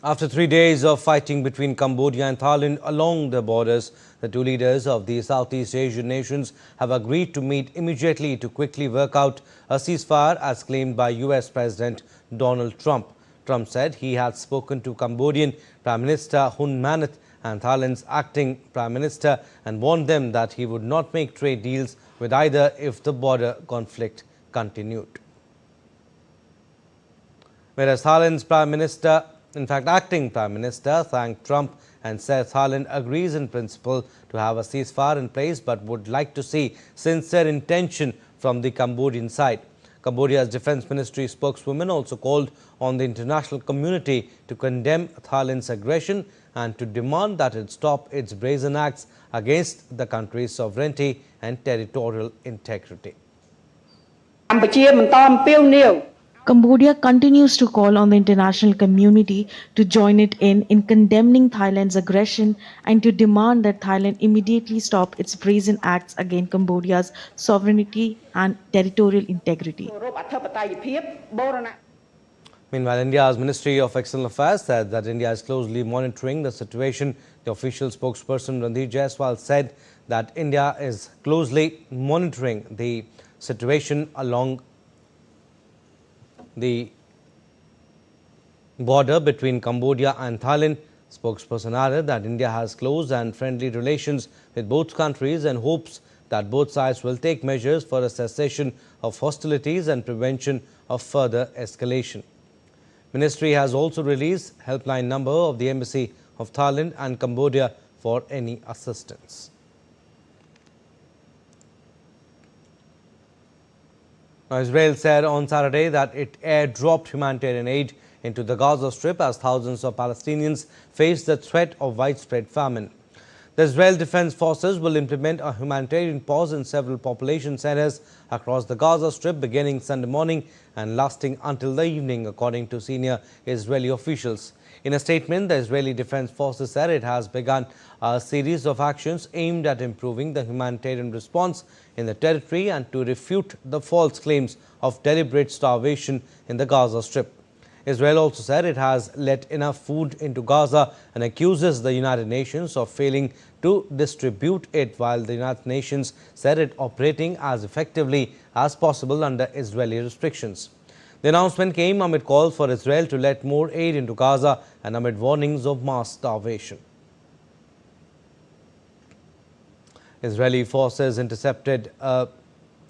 After 3 days of fighting between Cambodia and Thailand along the borders, the two leaders of the Southeast Asian nations have agreed to meet immediately to quickly work out a ceasefire as claimed by US President Donald Trump. Trump said he had spoken to Cambodian Prime Minister Hun Manet and Thailand's acting Prime Minister and warned them that he would not make trade deals with either if the border conflict continued. Whereas Thailand's Prime Minister, in fact, acting Prime Minister, thanked Trump and said Thailand agrees in principle to have a ceasefire in place but would like to see sincere intention from the Cambodian side. Cambodia's Defence Ministry spokeswoman also called on the international community to condemn Thailand's aggression and to demand that it stop its brazen acts against the country's sovereignty and territorial integrity. Cambodia continues to call on the international community to join it in condemning Thailand's aggression and to demand that Thailand immediately stop its brazen acts against Cambodia's sovereignty and territorial integrity. Meanwhile, India's Ministry of External Affairs said that India is closely monitoring the situation. The official spokesperson Randeep Jaiswal said that India is closely monitoring the situation along the border between Cambodia and Thailand. Spokesperson added that India has close and friendly relations with both countries and hopes that both sides will take measures for a cessation of hostilities and prevention of further escalation. Ministry has also released helpline number of the Embassy of Thailand and Cambodia for any assistance. Now, Israel said on Saturday that it airdropped humanitarian aid into the Gaza Strip as thousands of Palestinians face the threat of widespread famine. The Israel Defense Forces will implement a humanitarian pause in several population centers across the Gaza Strip beginning Sunday morning and lasting until the evening, according to senior Israeli officials. In a statement, the Israeli Defense Forces said it has begun a series of actions aimed at improving the humanitarian response in the territory and to refute the false claims of deliberate starvation in the Gaza Strip. Israel also said it has let enough food into Gaza and accuses the United Nations of failing to distribute it, while the United Nations said it operating as effectively as possible under Israeli restrictions. The announcement came amid calls for Israel to let more aid into Gaza and amid warnings of mass starvation. Israeli forces intercepted a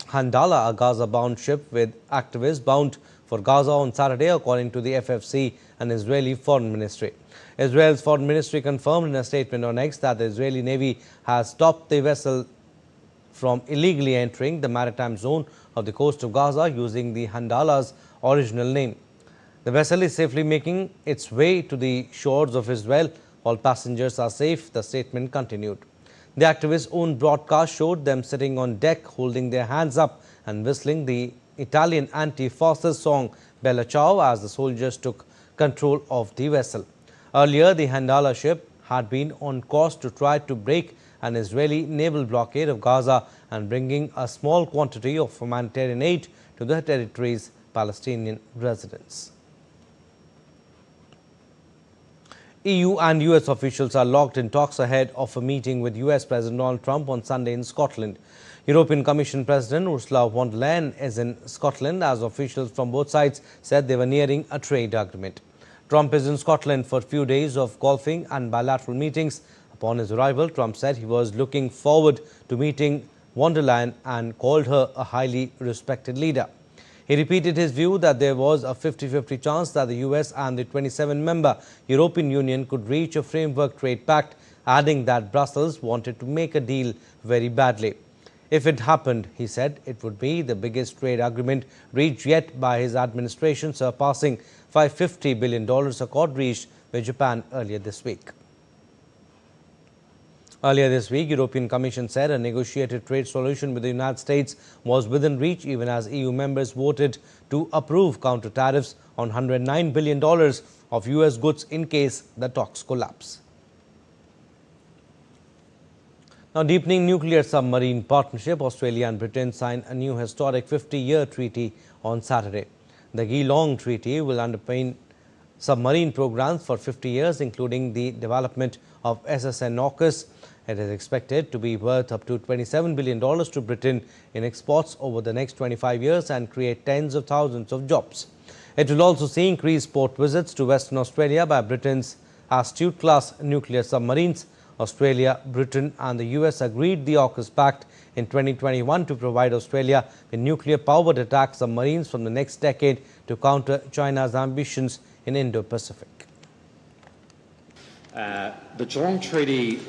Handala, a Gaza-bound ship with activists bound for Gaza on Saturday, according to the FFC and Israeli Foreign Ministry. Israel's Foreign Ministry confirmed in a statement on X that the Israeli Navy has stopped the vessel from illegally entering the maritime zone of the coast of Gaza using the Handala's original name. The vessel is safely making its way to the shores of Israel. All passengers are safe, the statement continued. The activists' own broadcast showed them sitting on deck, holding their hands up and whistling the Italian anti-fascist song Bella Ciao as the soldiers took control of the vessel. Earlier, the Handala ship had been on course to try to break an Israeli naval blockade of Gaza and bringing a small quantity of humanitarian aid to the territory's Palestinian residents. EU and US officials are locked in talks ahead of a meeting with US President Donald Trump on Sunday in Scotland. European Commission President Ursula von der Leyen is in Scotland as officials from both sides said they were nearing a trade agreement. Trump is in Scotland for a few days of golfing and bilateral meetings. Upon his arrival, Trump said he was looking forward to meeting von der Leyen and called her a highly respected leader. He repeated his view that there was a 50-50 chance that the US and the 27-member European Union could reach a framework trade pact, adding that Brussels wanted to make a deal very badly. If it happened, he said, it would be the biggest trade agreement reached yet by his administration, surpassing $550 billion accord reached with Japan earlier this week. Earlier this week, European Commission said a negotiated trade solution with the United States was within reach even as EU members voted to approve counter tariffs on $109 billion of US goods in case the talks collapse. Now, deepening nuclear submarine partnership, Australia and Britain signed a new historic 50-year treaty on Saturday. The Geelong Treaty will underpin submarine programs for 50 years, including the development of SSN AUKUS. It is expected to be worth up to $27 billion to Britain in exports over the next 25 years and create tens of thousands of jobs. It will also see increased port visits to Western Australia by Britain's Astute-class nuclear submarines. Australia, Britain and the US agreed the AUKUS Pact in 2021 to provide Australia with nuclear-powered attack submarines from the next decade to counter China's ambitions in Indo-Pacific. The Geelong Treaty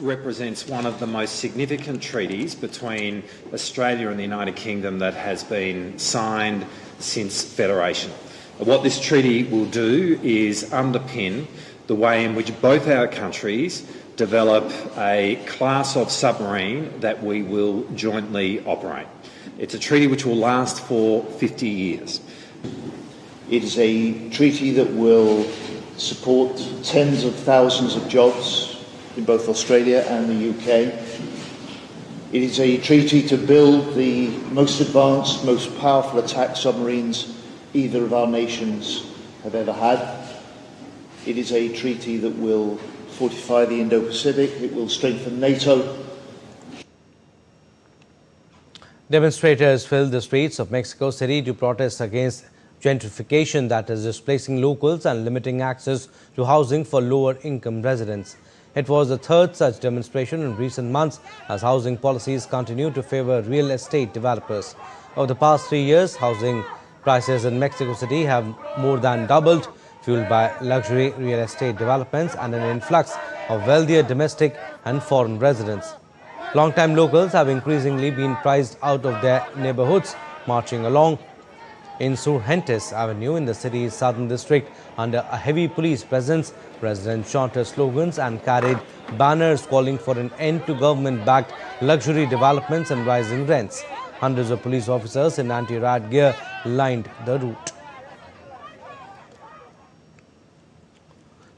represents one of the most significant treaties between Australia and the United Kingdom that has been signed since Federation. What this treaty will do is underpin the way in which both our countries develop a class of submarine that we will jointly operate. It's a treaty which will last for 50 years. It is a treaty that will support tens of thousands of jobs in both Australia and the UK. It is a treaty to build the most advanced, most powerful attack submarines either of our nations have ever had. It is a treaty that will fortify the Indo-Pacific. It will strengthen NATO. Demonstrators filled the streets of Mexico City to protest against gentrification that is displacing locals and limiting access to housing for lower-income residents. It was the third such demonstration in recent months as housing policies continue to favour real estate developers. Over the past 3 years, housing prices in Mexico City have more than doubled, fueled by luxury real estate developments and an influx of wealthier domestic and foreign residents. Long-time locals have increasingly been priced out of their neighbourhoods, marching along Insurgentes Avenue in the city's southern district under a heavy police presence. Residents chanted slogans and carried banners calling for an end to government-backed luxury developments and rising rents. Hundreds of police officers in anti-riot gear lined the route.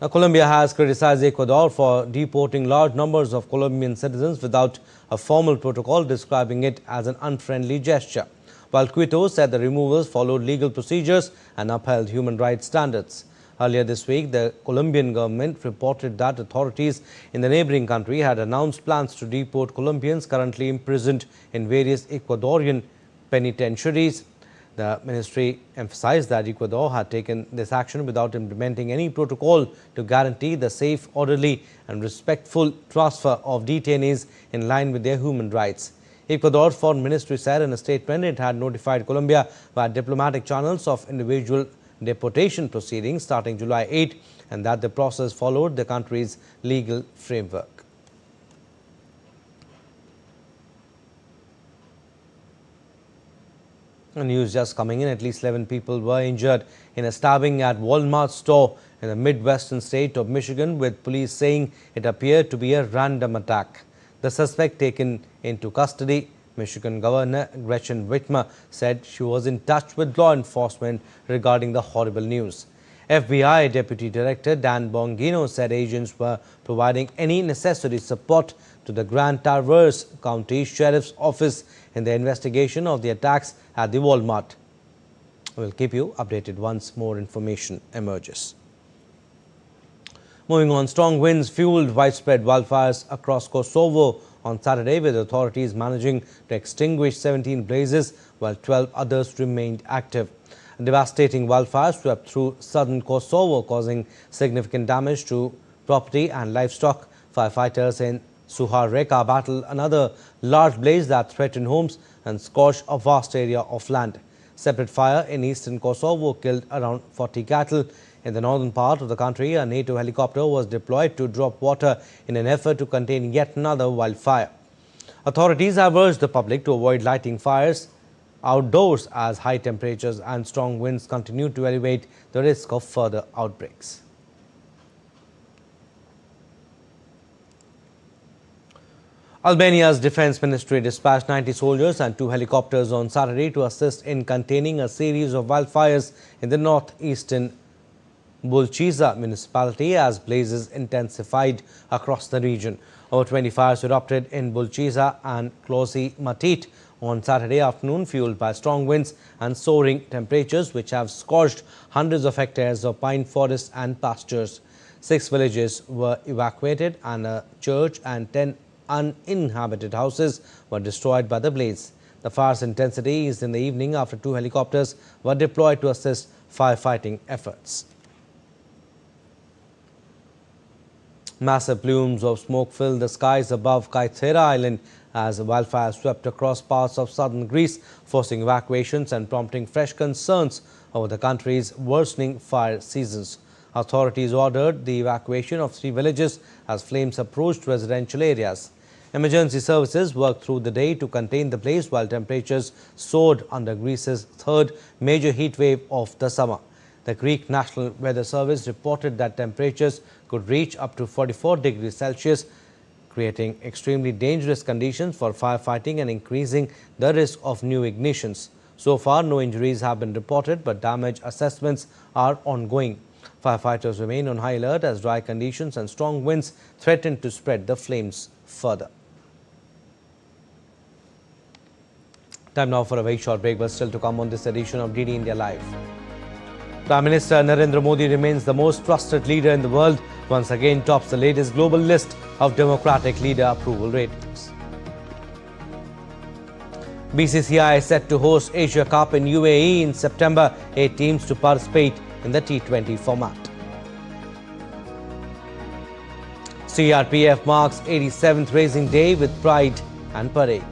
Now, Colombia has criticized Ecuador for deporting large numbers of Colombian citizens without a formal protocol, describing it as an unfriendly gesture, while Quito said the removals followed legal procedures and upheld human rights standards. Earlier this week, the Colombian government reported that authorities in the neighboring country had announced plans to deport Colombians currently imprisoned in various Ecuadorian penitentiaries. The ministry emphasized that Ecuador had taken this action without implementing any protocol to guarantee the safe, orderly and respectful transfer of detainees in line with their human rights. Ecuador's foreign ministry said in a statement it had notified Colombia via diplomatic channels of individual deportation proceedings starting July 8 and that the process followed the country's legal framework. News just coming in, at least 11 people were injured in a stabbing at Walmart store in the Midwestern state of Michigan, with police saying it appeared to be a random attack. The suspect taken into custody, Michigan Governor Gretchen Whitmer, said she was in touch with law enforcement regarding the horrible news. FBI Deputy Director Dan Bongino said agents were providing any necessary support to the Grand Traverse County Sheriff's Office in the investigation of the attacks at the Walmart. We'll keep you updated once more information emerges. Moving on, strong winds fueled widespread wildfires across Kosovo on Saturday, with authorities managing to extinguish 17 blazes while 12 others remained active. A devastating wildfire swept through southern Kosovo, causing significant damage to property and livestock. Firefighters in Suhar-Reka battled another large blaze that threatened homes and scorched a vast area of land. Separate fire in eastern Kosovo killed around 40 cattle. In the northern part of the country, a NATO helicopter was deployed to drop water in an effort to contain yet another wildfire. Authorities have urged the public to avoid lighting fires outdoors as high temperatures and strong winds continue to elevate the risk of further outbreaks. Albania's defense ministry dispatched 90 soldiers and 2 helicopters on Saturday to assist in containing a series of wildfires in the northeastern Bulqiza municipality as blazes intensified across the region. Over 20 fires erupted in Bulqiza and Klosi Matit on Saturday afternoon, fueled by strong winds and soaring temperatures which have scorched hundreds of hectares of pine forests and pastures. 6 villages were evacuated and a church and 10 uninhabited houses were destroyed by the blaze. The fire's intensity eased in the evening after 2 helicopters were deployed to assist firefighting efforts. Massive plumes of smoke filled the skies above Kaithera Island as wildfire swept across parts of southern Greece, forcing evacuations and prompting fresh concerns over the country's worsening fire seasons. Authorities ordered the evacuation of 3 villages as flames approached residential areas. Emergency services worked through the day to contain the blaze while temperatures soared under Greece's 3rd major heat wave of the summer. The Greek National Weather Service reported that temperatures could reach up to 44 degrees Celsius, creating extremely dangerous conditions for firefighting and increasing the risk of new ignitions. So far, no injuries have been reported, but damage assessments are ongoing. Firefighters remain on high alert as dry conditions and strong winds threaten to spread the flames further. Time now for a very short break, but still to come on this edition of DD India Live. Prime Minister Narendra Modi remains the most trusted leader in the world, once again tops the latest global list of democratic leader approval ratings. BCCI is set to host Asia Cup in UAE in September. 8 teams to participate in the T20 format. CRPF marks 87th Racing Day with pride and parade.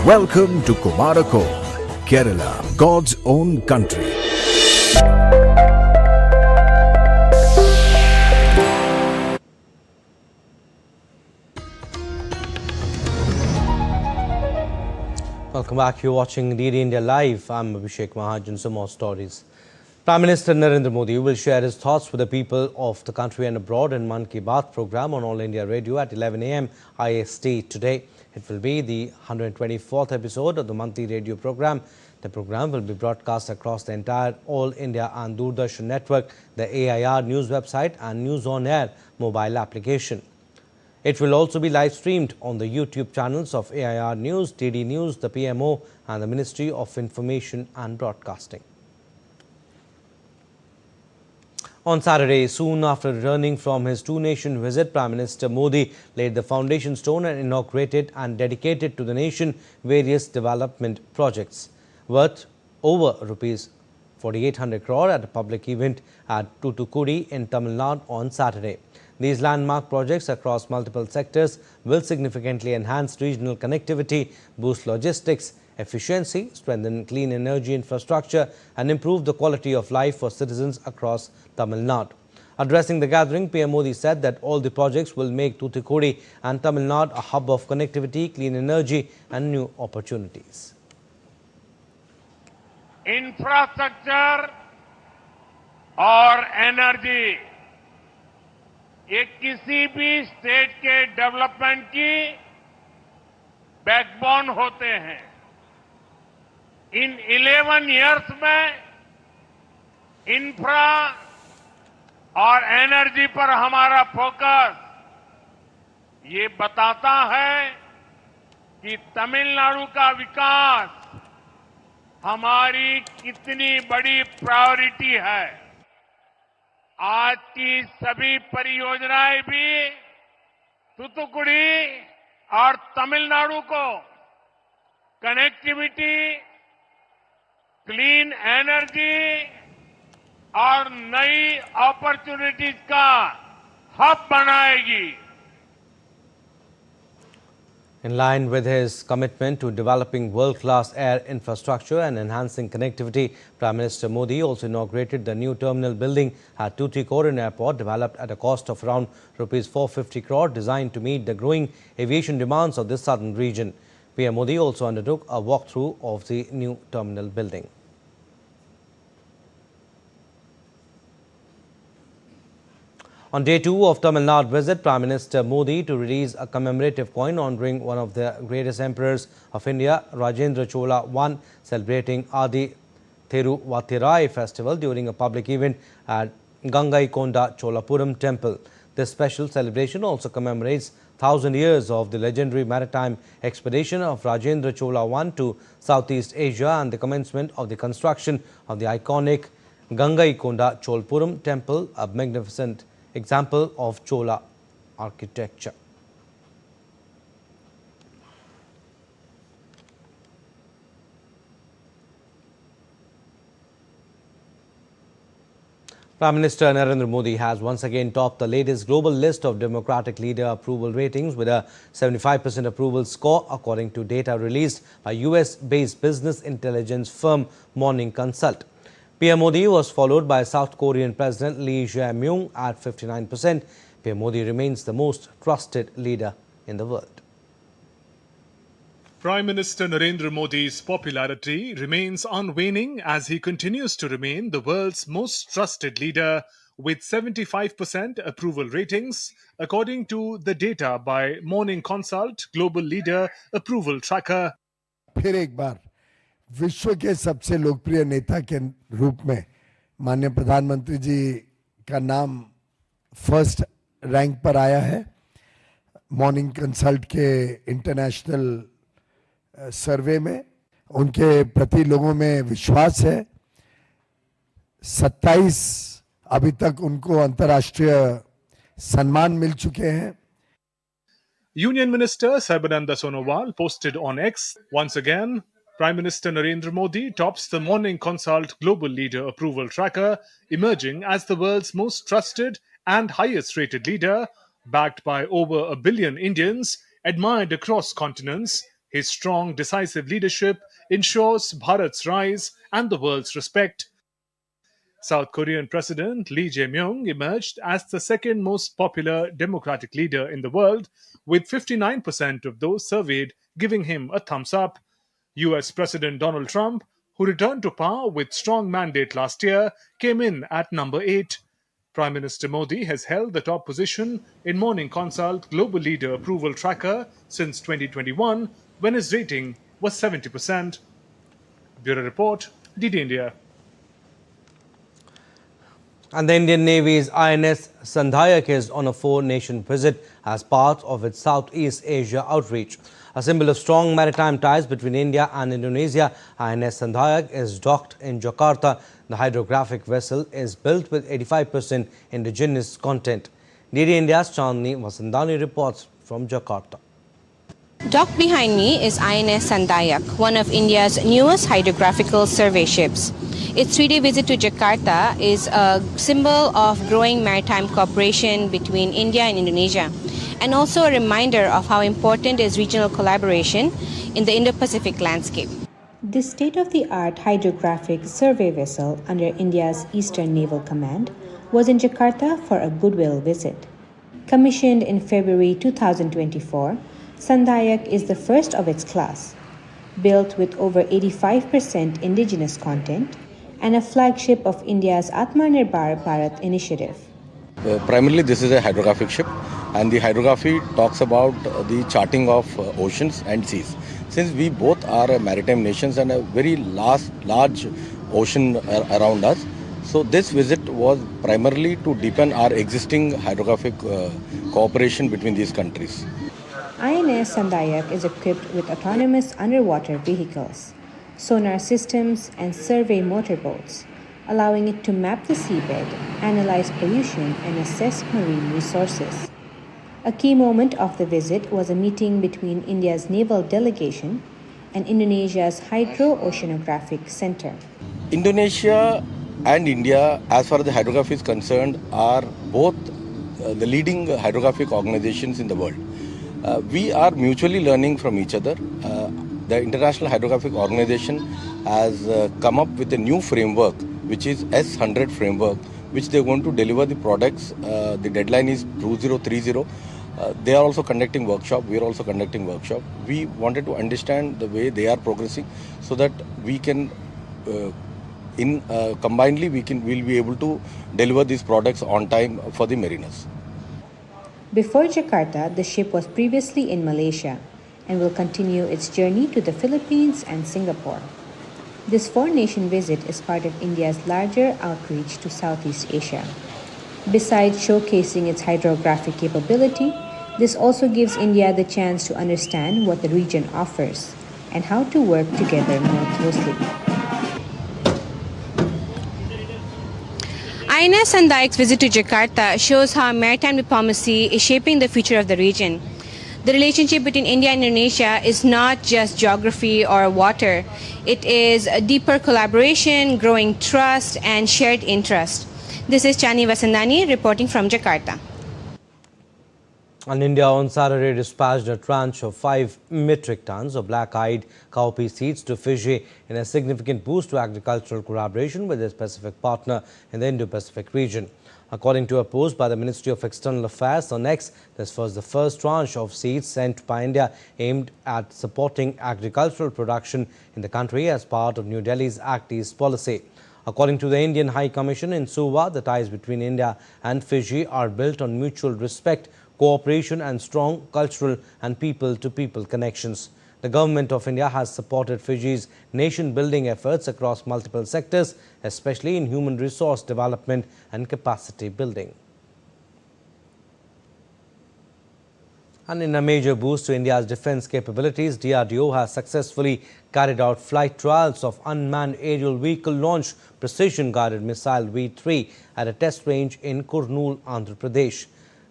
Welcome to Kumarakod, Kerala, God's own country. Welcome back. You're watching DD India Live. I'm Abhishek Mahajan. Some more stories. Prime Minister Narendra Modi will share his thoughts with the people of the country and abroad in Mann Ki Baat program on All India Radio at 11 a.m. IST today. It will be the 124th episode of the monthly radio program. The program will be broadcast across the entire All India and Doordarshan network, the AIR News website and News on Air mobile application. It will also be live streamed on the YouTube channels of AIR News, DD News, the PMO and the Ministry of Information and Broadcasting. On Saturday, soon after returning from his 2-nation visit, Prime Minister Modi laid the foundation stone and inaugurated and dedicated to the nation various development projects worth over Rs 4,800 crore at a public event at Toothukudi in Tamil Nadu on Saturday. These landmark projects across multiple sectors will significantly enhance regional connectivity, boost logistics efficiency, strengthen clean energy infrastructure and improve the quality of life for citizens across Tamil Nadu. Addressing the gathering, PM Modi said that all the projects will make Toothukudi and Tamil Nadu a hub of connectivity, clean energy and new opportunities. Infrastructure और energy ये किसी भी state के development की backbone होते हैं। इन 11 years में infra और एनर्जी पर हमारा फोकस ये बताता है कि तमिलनाडु का विकास हमारी कितनी बड़ी प्रायोरिटी है। आज की सभी परियोजनाएं भी तूतुकुड़ी और तमिलनाडु को कनेक्टिविटी, क्लीन एनर्जी और नई अपॉर्चुनिटीज का हब बनाएगी। In line with his commitment to developing world-class air infrastructure and enhancing connectivity, Prime Minister Modi also inaugurated the new terminal building at Tuticorin Airport, developed at a cost of around Rs 450 crore, designed to meet the growing aviation demands of this southern region. PM Modi also undertook a walkthrough of the new terminal building. On day 2 of Tamil Nadu visit, Prime Minister Modi to release a commemorative coin honouring one of the greatest emperors of India, Rajendra Chola I, celebrating Adi Thiruvatirai festival during a public event at Gangaikonda Cholapuram temple. This special celebration also commemorates 1,000 years of the legendary maritime expedition of Rajendra Chola I to Southeast Asia and the commencement of the construction of the iconic Gangaikonda Cholapuram temple, a magnificent example of Chola architecture. Prime Minister Narendra Modi has once again topped the latest global list of democratic leader approval ratings with a 75% approval score, according to data released by US-based business intelligence firm Morning Consult. PM Modi was followed by South Korean President Lee Jae-myung at 59%. PM Modi remains the most trusted leader in the world. Prime Minister Narendra Modi's popularity remains unwaning as he continues to remain the world's most trusted leader with 75% approval ratings, according to the data by Morning Consult Global Leader Approval Tracker. फिर एक बार विश्व के सबसे लोकप्रिय नेता के रूप में माननीय प्रधानमंत्री जी का नाम फर्स्ट रैंक पर आया है। मॉर्निंग कंसल्ट के इंटरनेशनल सर्वे में उनके प्रति लोगों में विश्वास है। 27 अभी तक उनको अंतर्राष्ट्रीय सम्मान मिल चुके हैं। Union Minister Sarbananda Sonowal posted on X, once again, Prime Minister Narendra Modi tops the Morning Consult Global Leader Approval Tracker, emerging as the world's most trusted and highest rated leader, backed by over 1 billion Indians, admired across continents. His strong, decisive leadership ensures Bharat's rise and the world's respect. South Korean President Lee Jae-myung emerged as the second most popular democratic leader in the world, with 59% of those surveyed giving him a thumbs up. US President Donald Trump, who returned to power with strong mandate last year, came in at number 8. Prime Minister Modi has held the top position in Morning Consult Global Leader Approval Tracker since 2021, when his rating was 70%. Bureau Report, DD India. And the Indian Navy's INS Sandhayak is on a 4-nation visit as part of its Southeast Asia outreach. A symbol of strong maritime ties between India and Indonesia, INS Sandhayak is docked in Jakarta. The hydrographic vessel is built with 85% indigenous content. DD India's Chandni Vasandani reports from Jakarta. Docked behind me is INS Sandhayak, one of India's newest hydrographical survey ships. Its 3-day visit to Jakarta is a symbol of growing maritime cooperation between India and Indonesia, and also a reminder of how important is regional collaboration in the Indo-Pacific landscape. This state-of-the-art hydrographic survey vessel under India's Eastern Naval Command was in Jakarta for a goodwill visit. Commissioned in February 2024, Sandhayak is the first of its class, built with over 85% indigenous content and a flagship of India's Atmanirbhar Bharat initiative. Primarily, this is a hydrographic ship, and the hydrography talks about the charting of oceans and seas. Since we both are maritime nations and a very large ocean around us, so this visit was primarily to deepen our existing hydrographic cooperation between these countries. INS Sandhayak is equipped with autonomous underwater vehicles. sonar systems, and survey motorboats, allowing it to map the seabed, analyze pollution, and assess marine resources. A key moment of the visit was a meeting between India's naval delegation and Indonesia's Hydro-Oceanographic Center. Indonesia and India, as far as the hydrography is concerned, are both the leading hydrographic organizations in the world. We are mutually learning from each other. The International Hydrographic Organization has come up with a new framework, which is S100 framework, which they are going to deliver the products. The deadline is 2030. They are also conducting workshop. We are also conducting workshop. We wanted to understand the way they are progressing, so that we can, combinedly, we'll be able to deliver these products on time for the mariners. Before Jakarta, the ship was previously in Malaysia and will continue its journey to the Philippines and Singapore. This four-nation visit is part of India's larger outreach to Southeast Asia. Besides showcasing its hydrographic capability, this also gives India the chance to understand what the region offers and how to work together more closely. INS Sandhayak's visit to Jakarta shows how maritime diplomacy is shaping the future of the region. The relationship between India and Indonesia is not just geography or water. It is a deeper collaboration, growing trust, and shared interest. This is Chani Vasandani reporting from Jakarta. And India on Saturday dispatched a tranche of 5 metric tons of black-eyed cowpea seeds to Fiji in a significant boost to agricultural collaboration with a specific partner in the Indo-Pacific region. According to a post by the Ministry of External Affairs on X, this was the first tranche of seeds sent by India aimed at supporting agricultural production in the country as part of New Delhi's Act East policy. According to the Indian High Commission in Suva, the ties between India and Fiji are built on mutual respect, cooperation and strong cultural and people-to-people connections. The Government of India has supported Fiji's nation-building efforts across multiple sectors, especially in human resource development and capacity building. And in a major boost to India's defence capabilities, DRDO has successfully carried out flight trials of unmanned aerial vehicle launch precision-guided missile V3 at a test range in Kurnool, Andhra Pradesh.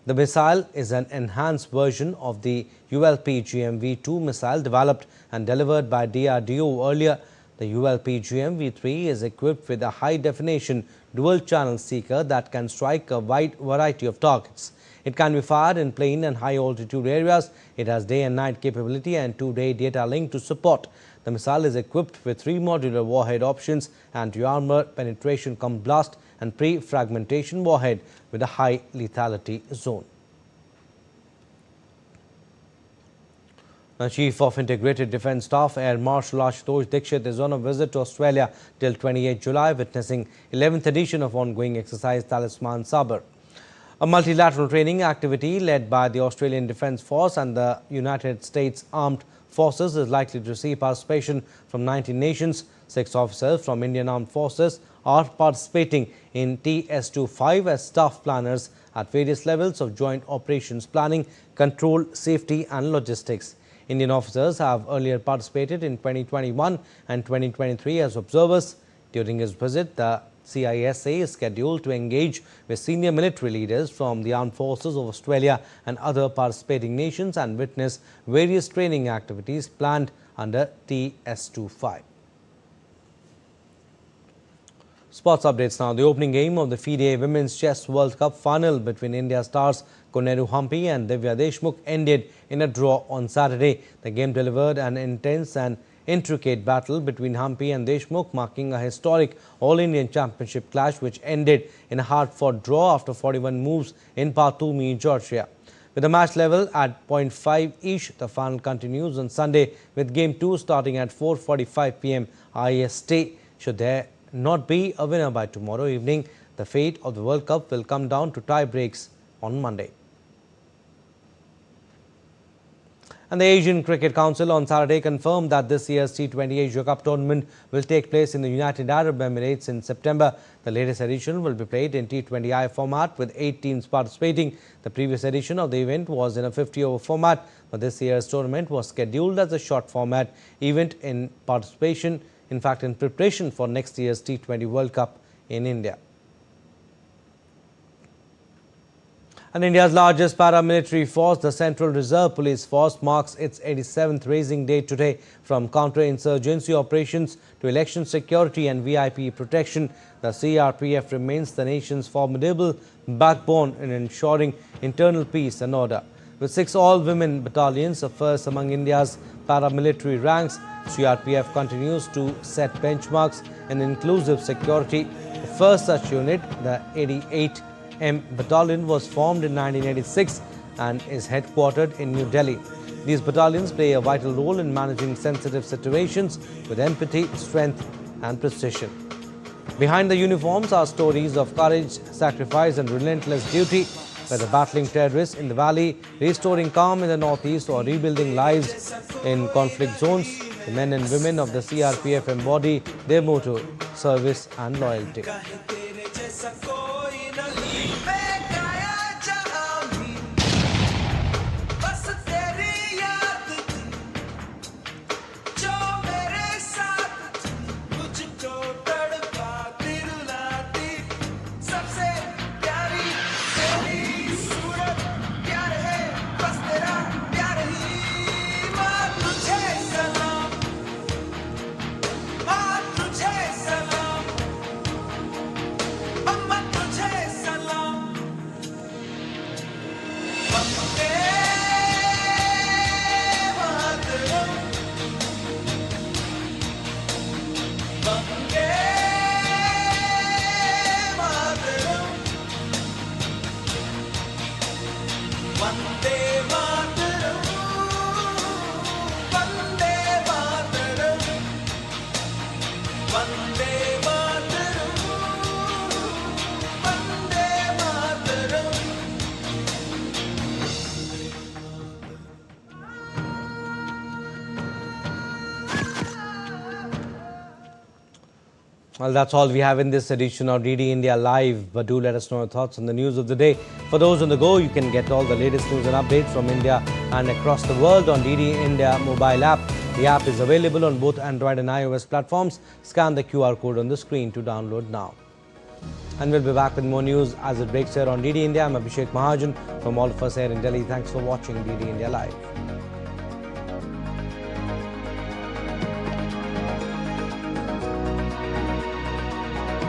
The missile is an enhanced version of the ULP-GM-V2 missile developed and delivered by DRDO earlier. The ULP-GM-V3 is equipped with a high-definition dual-channel seeker that can strike a wide variety of targets. It can be fired in plain and high-altitude areas. It has day and night capability and two-day data link to support. The missile is equipped with 3 modular warhead options, anti-armor, penetration cum blast, and pre-fragmentation warhead with a high lethality zone. The Chief of Integrated Defence Staff, Air Marshal Ashutosh Dikshit, is on a visit to Australia till 28 July, witnessing 11th edition of ongoing exercise Talisman Sabre. A multilateral training activity led by the Australian Defence Force and the United States Armed Forces is likely to see participation from 19 nations. 6 officers from Indian Armed Forces are participating in TS25 as staff planners at various levels of joint operations planning, control, safety and logistics. Indian officers have earlier participated in 2021 and 2023 as observers. During his visit, the CISA is scheduled to engage with senior military leaders from the Armed Forces of Australia and other participating nations and witness various training activities planned under TS25. Sports updates now. The opening game of the FIDE Women's Chess World Cup final between India stars Humpy and Divya Deshmukh ended in a draw on Saturday. The game delivered an intense and intricate battle between Humpy and Deshmukh, marking a historic All-Indian Championship clash which ended in a hard-fought draw after 41 moves in Batumi, Georgia. With the match level at 0.5 each, the final continues on Sunday with Game 2 starting at 4:45 p.m. IST. Should there not be a winner by tomorrow evening, the fate of the World Cup will come down to tie breaks on Monday. And the Asian Cricket Council on Saturday confirmed that this year's T20 Asia Cup tournament will take place in the United Arab Emirates in September. The latest edition will be played in T20I format with 8 teams participating. The previous edition of the event was in a 50-over format, but this year's tournament was scheduled as a short format event in participation in fact, in preparation for next year's T20 World Cup in India. And India's largest paramilitary force, the Central Reserve Police Force, marks its 87th raising day today. From counter-insurgency operations to election security and VIP protection, the CRPF remains the nation's formidable backbone in ensuring internal peace and order. With 6 all-women battalions, the first among India's paramilitary ranks, CRPF continues to set benchmarks in inclusive security. The first such unit, the 88M Battalion, was formed in 1986 and is headquartered in New Delhi. These battalions play a vital role in managing sensitive situations with empathy, strength and precision. Behind the uniforms are stories of courage, sacrifice and relentless duty, whether battling terrorists in the valley, restoring calm in the northeast or rebuilding lives in conflict zones. The men and women of the CRPF embody their motto, service and loyalty. Well, that's all we have in this edition of DD India Live. But do let us know your thoughts on the news of the day. For those on the go, you can get all the latest news and updates from India and across the world on DD India mobile app. The app is available on both Android and iOS platforms. Scan the QR code on the screen to download now. And we'll be back with more news as it breaks here on DD India. I'm Abhishek Mahajan. From all of us here in Delhi, thanks for watching DD India Live.